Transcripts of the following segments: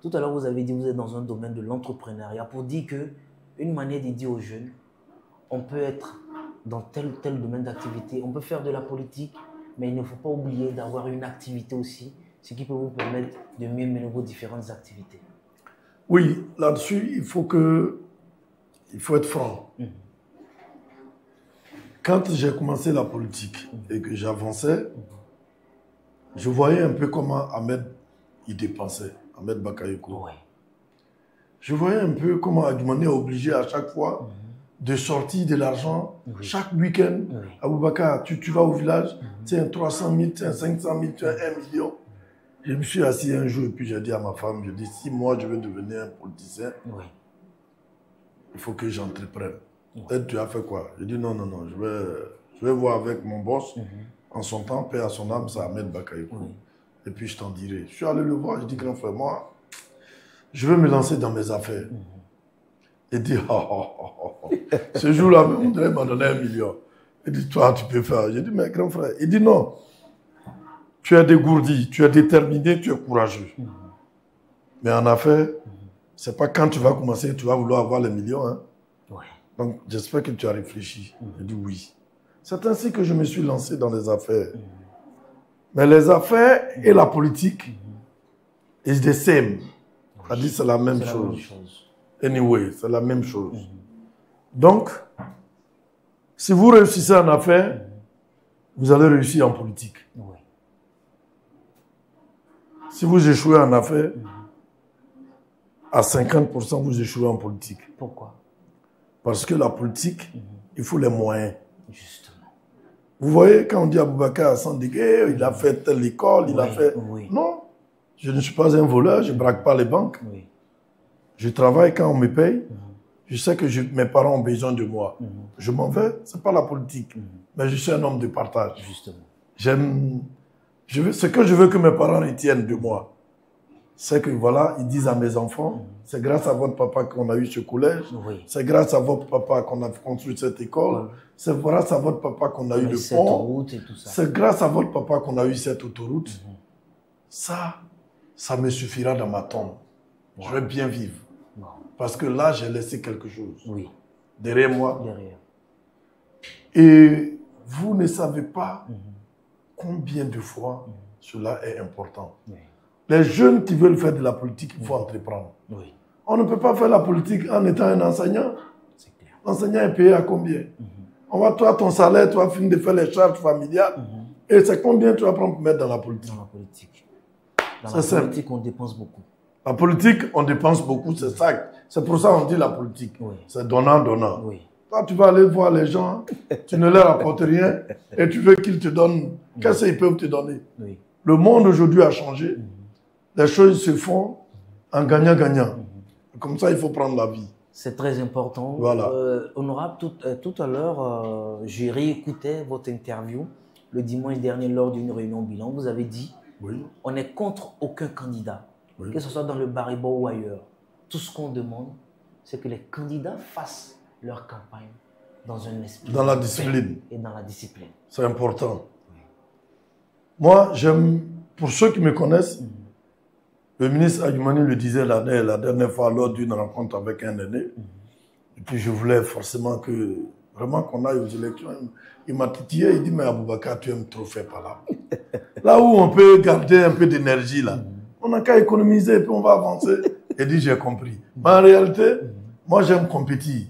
Tout à l'heure, vous avez dit que vous êtes dans un domaine de l'entrepreneuriat pour dire qu'une manière de dire aux jeunes, on peut être dans tel ou tel domaine d'activité, on peut faire de la politique, mais il ne faut pas oublier d'avoir une activité aussi, ce qui peut vous permettre de mieux mener vos différentes activités. Oui, là-dessus, il faut être franc. Quand j'ai commencé la politique et que j'avançais, je voyais un peu comment Ahmed il dépensait, Ahmed Bakayoko. Ouais. Je voyais un peu comment Adjumani est obligé à chaque fois de sortir de l'argent. Chaque week-end, Aboubakar, tu vas au village, tu as 300 000, tu as 500 000, tu as 1 million. Je me suis assis un jour et puis j'ai dit à ma femme, je dis, si moi je veux devenir un politicien, il faut que j'entreprenne. Et tu as fait quoi? Je dis non, je vais voir avec mon boss. En son temps, paix à son âme, c'est Ahmed Bakayoko. Et puis je t'en dirai. Je suis allé le voir, je dis, grand frère, moi, je veux me lancer dans mes affaires. Il dit, ce jour-là, André m'a donné 1 million. Il dit, toi, tu peux faire. J'ai dit, mais grand frère, il dit non. Tu es dégourdi, tu es déterminé, tu es courageux. Mais en affaires, c'est pas quand tu vas commencer, tu vas vouloir avoir les millions. Hein. Donc, j'espère que tu as réfléchi. J'ai dit oui. C'est ainsi que je me suis lancé dans les affaires. Mais les affaires et la politique, it's the same. C'est-à-dire c'est la même chose. Anyway, c'est la même chose. Donc, si vous réussissez en affaires, vous allez réussir en politique. Si vous échouez en affaires, à 50%, vous échouez en politique. Pourquoi? Parce que la politique, il faut les moyens. Justement. Vous voyez, quand on dit Aboubakar Sandigué, il a fait telle école, il a fait... Non, je ne suis pas un voleur, je ne braque pas les banques. Je travaille quand on me paye. Je sais que mes parents ont besoin de moi. Je m'en vais, ce n'est pas la politique. Mais je suis un homme de partage. Justement. Ce que je veux que mes parents retiennent de moi, c'est que voilà, ils disent à mes enfants, c'est grâce à votre papa qu'on a eu ce collège, c'est grâce à votre papa qu'on a construit cette école, c'est grâce à votre papa qu'on a eu le pont, c'est grâce à votre papa qu'on a eu cette autoroute. Ça me suffira dans ma tombe. Je vais bien vivre. Parce que là, j'ai laissé quelque chose derrière moi. Et vous ne savez pas combien de fois cela est important. Les jeunes qui veulent faire de la politique, il faut entreprendre. On ne peut pas faire la politique en étant un enseignant. L'enseignant est payé à combien? On va, toi, ton salaire, tu vas finir de faire les charges familiales. Et c'est combien tu vas prendre pour mettre dans la politique? Dans la politique, on dépense beaucoup. La politique, on dépense beaucoup, c'est ça. C'est pour ça qu'on dit la politique. C'est donnant. Toi, tu vas aller voir les gens, tu ne leur apportes rien et tu veux qu'ils te donnent. Qu'est-ce qu'ils peuvent te donner? Le monde aujourd'hui a changé. Les choses se font en gagnant-gagnant. Comme ça, il faut prendre la vie. C'est très important. Voilà. Honorable, tout à l'heure, j'ai réécouté votre interview le dimanche dernier lors d'une réunion bilan. Vous avez dit, on n'est contre aucun candidat, que ce soit dans le Baribo ou ailleurs. Tout ce qu'on demande, c'est que les candidats fassent leur campagne dans un esprit. Dans la discipline. Et dans la discipline. C'est important. Moi, j'aime, pour ceux qui me connaissent, le ministre Adjumani le disait la dernière fois lors d'une rencontre avec un aîné. Et puis je voulais forcément vraiment qu'on aille aux élections. Il m'a titillé, il dit, mais Aboubakar, tu aimes trop faire par là. Là où on peut garder un peu d'énergie, là, on n'a qu'à économiser et puis on va avancer. Il dit, j'ai compris. Mais en réalité, moi j'aime compétir.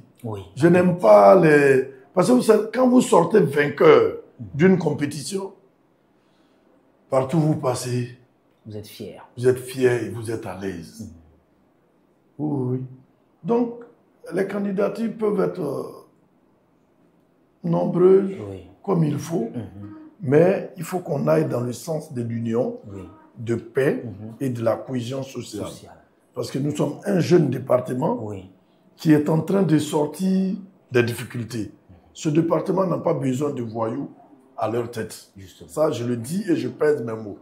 Je n'aime pas les... Parce que vous savez, quand vous sortez vainqueur d'une compétition, partout où vous passez, vous êtes fier. Vous êtes fier et vous êtes à l'aise. Oui. Donc, les candidatures peuvent être nombreuses comme il faut, mais il faut qu'on aille dans le sens de l'union, de paix et de la cohésion sociale. Parce que nous sommes un jeune département qui est en train de sortir des difficultés. Ce département n'a pas besoin de voyous à leur tête. Ça, je le dis et je pèse mes mots.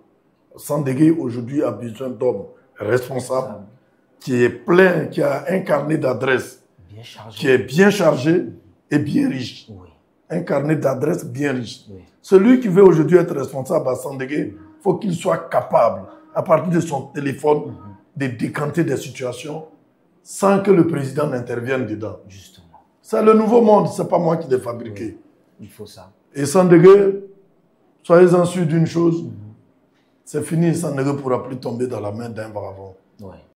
Sandégué aujourd'hui a besoin d'hommes responsables, qui est plein, qui a un carnet d'adresses, qui est bien chargé et bien riche. Un carnet d'adresses bien riche. Celui qui veut aujourd'hui être responsable à Sandégué, il faut qu'il soit capable, à partir de son téléphone, de décanter des situations sans que le président n'intervienne dedans. Justement. C'est le nouveau monde, ce n'est pas moi qui l'ai fabriqué. Oui, il faut ça. Et Sandaga, soyez-en sûrs d'une chose, c'est fini, Sandaga ne pourra plus tomber dans la main d'un vagabond. Oui.